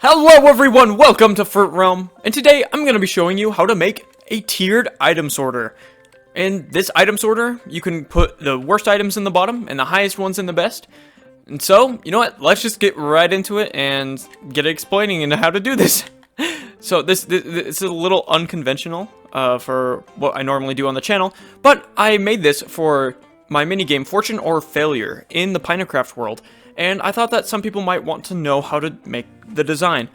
Hello everyone, welcome to Fruit Realm, and today I'm going to be showing you how to make a tiered item sorter. In this item sorter, you can put the worst items in the bottom and the highest ones in the best. And so, you know what, let's just get right into it and get explaining into how to do this. So this is a little unconventional for what I normally do on the channel, but I made this for my minigame Fortune or Failure in the Pina Craft world. And I thought that some people might want to know how to make the design.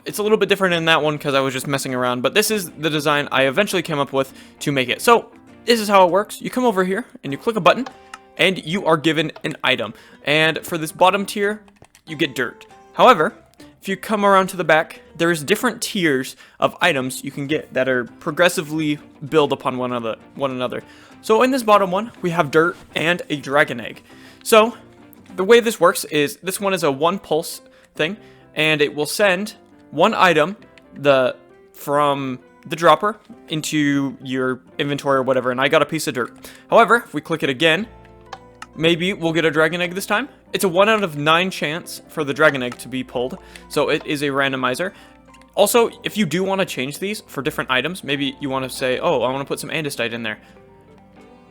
It's a little bit different in that one because I was just messing around, but this is the design I eventually came up with to make it. So this is how it works. You come over here and you click a button and you are given an item. And for this bottom tier, you get dirt. However, if you come around to the back, there's different tiers of items you can get that are progressively build upon one another. So in this bottom one, we have dirt and a dragon egg. So the way this works is this one is a one pulse thing, and it will send one item from the dropper into your inventory or whatever, and I got a piece of dirt. However, if we click it again, maybe we'll get a dragon egg this time. It's a 1 out of 9 chance for the dragon egg to be pulled, so it is a randomizer. Also, if you do want to change these for different items, maybe you want to say, oh, I want to put some andesite in there.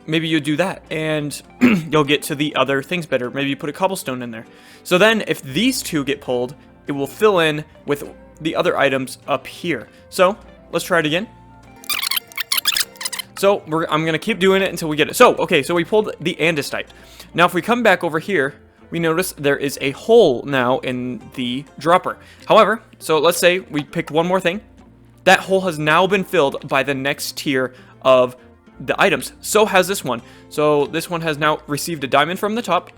Maybe you do that, and you'll get to the other things better. Maybe you put a cobblestone in there. So then, if these two get pulled, it will fill in with the other items up here. So, let's try it again. So, I'm going to keep doing it until we get it. So, okay, so we pulled the andesite. Now, if we come back over here, we notice there is a hole now in the dropper. However, so let's say we picked one more thing. That hole has now been filled by the next tier of the items. So has this one. So this one has now received a diamond from the top,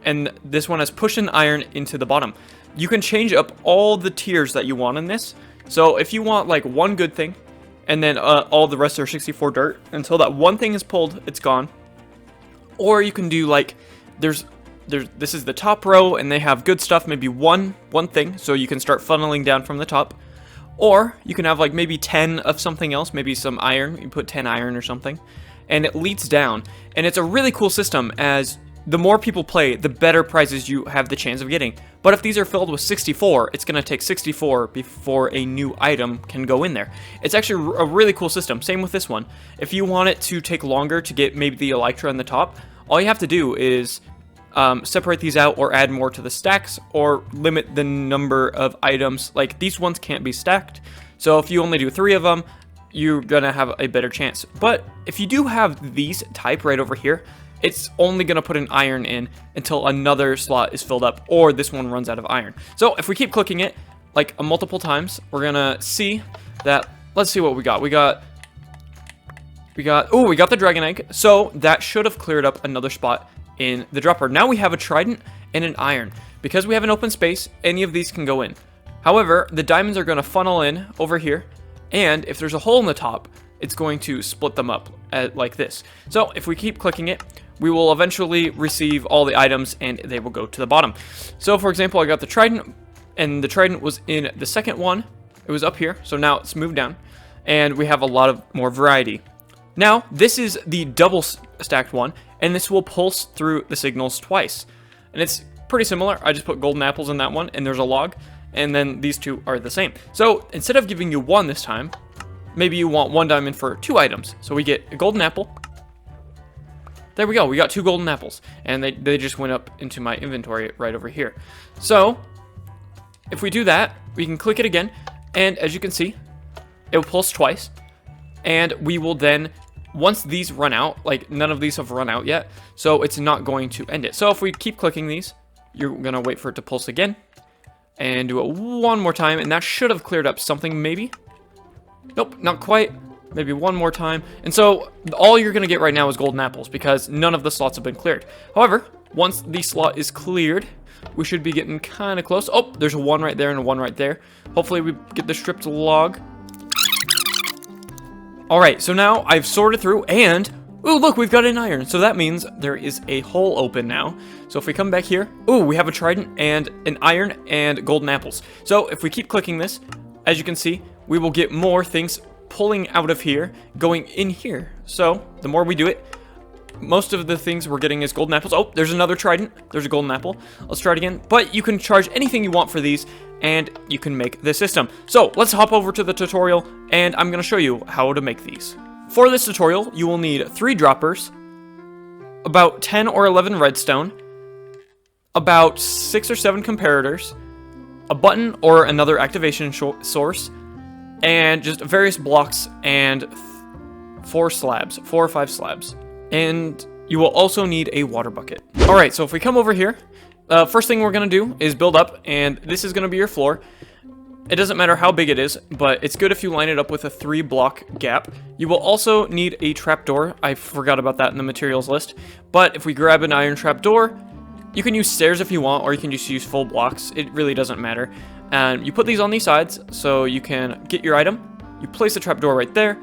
and this one has pushed an iron into the bottom. You can change up all the tiers that you want in this. So if you want like one good thing, and then all the rest are 64 dirt, until that one thing is pulled, it's gone. Or you can do like, this is the top row, and they have good stuff, maybe one thing, so you can start funneling down from the top. Or you can have like maybe 10 of something else, maybe some iron, you put 10 iron or something, and it leads down. And it's a really cool system, as the more people play, the better prizes you have the chance of getting. But if these are filled with 64, it's going to take 64 before a new item can go in there. It's actually a really cool system. Same with this one. If you want it to take longer to get maybe the elytra on the top, all you have to do is separate these out or add more to the stacks, or limit the number of items. Like these ones can't be stacked, so if you only do 3 of them, you're gonna have a better chance. But if you do have these type right over here, it's only gonna put an iron in until another slot is filled up, or this one runs out of iron. So if we keep clicking it like multiple times, we're gonna see that. Let's see what we got. We got the dragon egg, so that should have cleared up another spot in the dropper. Now we have a trident and an iron. Because we have an open space, any of these can go in. However, the diamonds are going to funnel in over here, and if there's a hole in the top, it's going to split them up like this. So if we keep clicking it, we will eventually receive all the items, and they will go to the bottom. So for example, I got the trident, and the trident was in the second one. It was up here, so now it's moved down, and we have a lot of more variety. Now, this is the double stacked one, and this will pulse through the signals twice. And it's pretty similar. I just put golden apples in that one, and there's a log, and then these two are the same. So instead of giving you 1 this time, maybe you want 1 diamond for 2 items. So we get a golden apple. There we go. We got 2 golden apples, and they just went up into my inventory right over here. So if we do that, we can click it again, and as you can see, it will pulse twice. And we will then, once these run out, like none of these have run out yet, so it's not going to end it. So if we keep clicking these, you're going to wait for it to pulse again, and do it one more time, and that should have cleared up something maybe. Nope, not quite. Maybe one more time. And so all you're going to get right now is golden apples, because none of the slots have been cleared. However, once the slot is cleared, we should be getting kind of close. Oh, there's a 1 right there and a 1 right there. Hopefully we get the stripped log. Alright, so now I've sorted through, and ooh, look, we've got an iron. So that means there is a hole open now. So if we come back here, ooh, we have a trident and an iron and golden apples. So if we keep clicking this, as you can see, we will get more things pulling out of here, going in here. So the more we do it, most of the things we're getting is golden apples. Oh, there's another trident. There's a golden apple. Let's try it again. But you can charge anything you want for these, and you can make this system. So let's hop over to the tutorial, and I'm going to show you how to make these. For this tutorial, you will need 3 droppers, about 10 or 11 redstone, about 6 or 7 comparators, a button or another activation source, and just various blocks and 4 or 5 slabs. And you will also need a water bucket. Alright, so if we come over here, first thing we're going to do is build up, and this is going to be your floor. It doesn't matter how big it is, but it's good if you line it up with a 3-block gap. You will also need a trapdoor. I forgot about that in the materials list. But if we grab an iron trapdoor, you can use stairs if you want, or you can just use full blocks. It really doesn't matter. And you put these on these sides so you can get your item. You place the trapdoor right there,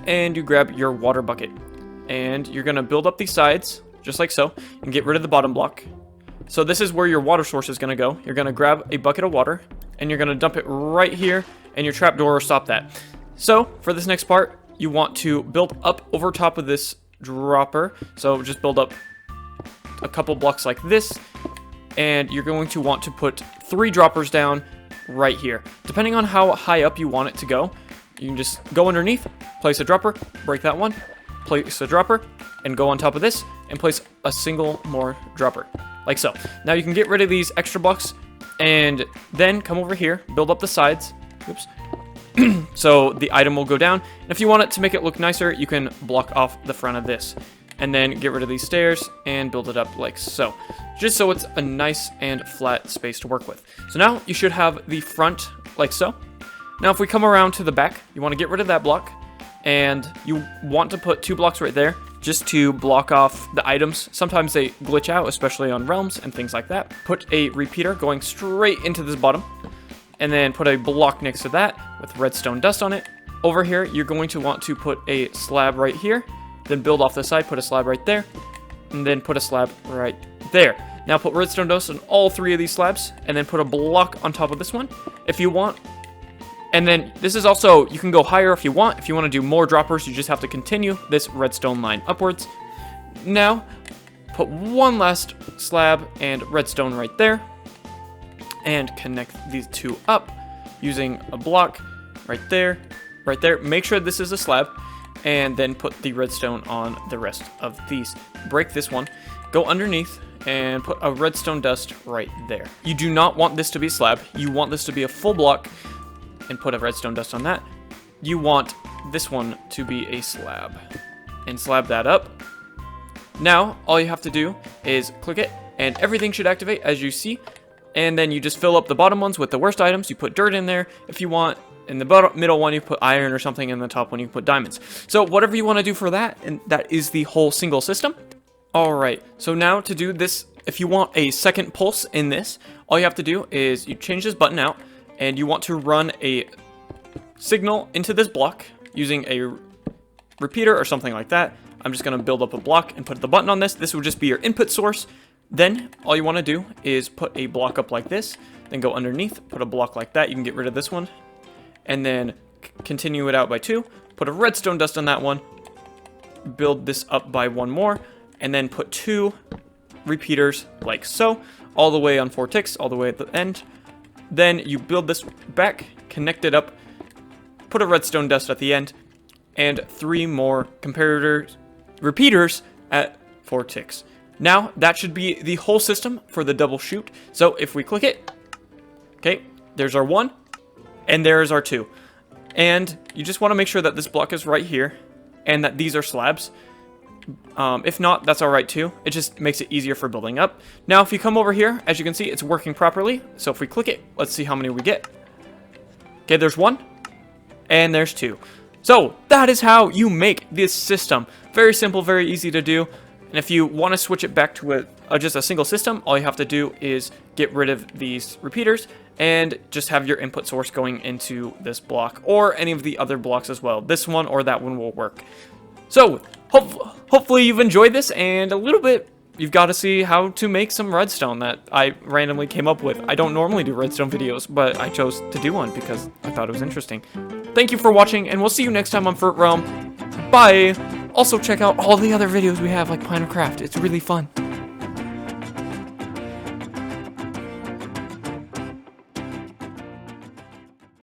and you grab your water bucket. And you're going to build up these sides, just like so, and get rid of the bottom block. So this is where your water source is going to go. You're going to grab a bucket of water, and you're going to dump it right here, and your trapdoor will stop that. So for this next part, you want to build up over top of this dropper. So just build up a couple blocks like this, and you're going to want to put 3 droppers down right here. Depending on how high up you want it to go, you can just go underneath, place a dropper, break that one, place a dropper, and go on top of this, and place a single more dropper, like so. Now you can get rid of these extra blocks, and then come over here, build up the sides, oops, so the item will go down. And if you want it to make it look nicer, you can block off the front of this, and then get rid of these stairs and build it up like so, just so it's a nice and flat space to work with. So now you should have the front like so. Now if we come around to the back, you want to get rid of that block, and you want to put 2 blocks right there just to block off the items. Sometimes they glitch out, especially on realms and things like that. Put a repeater going straight into this bottom, and then put a block next to that with redstone dust on it. Over here, you're going to want to put a slab right here, then build off the side, put a slab right there, and then put a slab right there. Now put redstone dust on all 3 of these slabs, and then put a block on top of this one if you want. And then this is also, you can go higher if you want. If you want to do more droppers, you just have to continue this redstone line upwards. Now, put 1 last slab and redstone right there, and connect these 2 up using a block right there, right there. Make sure this is a slab, and then put the redstone on the rest of these. Break this one, go underneath, and put a redstone dust right there. You do not want this to be a slab. You want this to be a full block, and put a redstone dust on that. You want this one to be a slab, and slab that up. Now all you have to do is click it, and everything should activate as you see, and then you just fill up the bottom ones with the worst items. You put dirt in there if you want. In the middle one you put iron or something, in the top one you put diamonds. So whatever you want to do for that, and that is the whole single system. Alright, so now to do this, if you want a second pulse in this, all you have to do is you change this button out, and you want to run a signal into this block using a repeater or something like that. I'm just going to build up a block and put the button on this. This will just be your input source. Then all you want to do is put a block up like this, then go underneath, put a block like that. You can get rid of this one, and then continue it out by 2. Put a redstone dust on that one, build this up by 1 more, and then put 2 repeaters like so, all the way on 4 ticks, all the way at the end. Then you build this back, connect it up, put a redstone dust at the end, and 3 more repeaters at 4 ticks. Now, that should be the whole system for the double shoot. So if we click it, okay, there's our 1, and there's our 2. And you just want to make sure that this block is right here, and that these are slabs. If not, that's alright too. It just makes it easier for building up. Now, if you come over here, as you can see, it's working properly. So if we click it, let's see how many we get. Okay, there's 1, and there's 2. So that is how you make this system. Very simple, very easy to do. And if you want to switch it back to just a single system, all you have to do is get rid of these repeaters and just have your input source going into this block, or any of the other blocks as well. This one or that one will work. So hopefully you've enjoyed this, and a little bit you've got to see how to make some redstone that I randomly came up with. I don't normally do redstone videos, but I chose to do one because I thought it was interesting. Thank you for watching, and we'll see you next time on Fruit Realm. Bye! Also check out all the other videos we have like Pina Craft. It's really fun.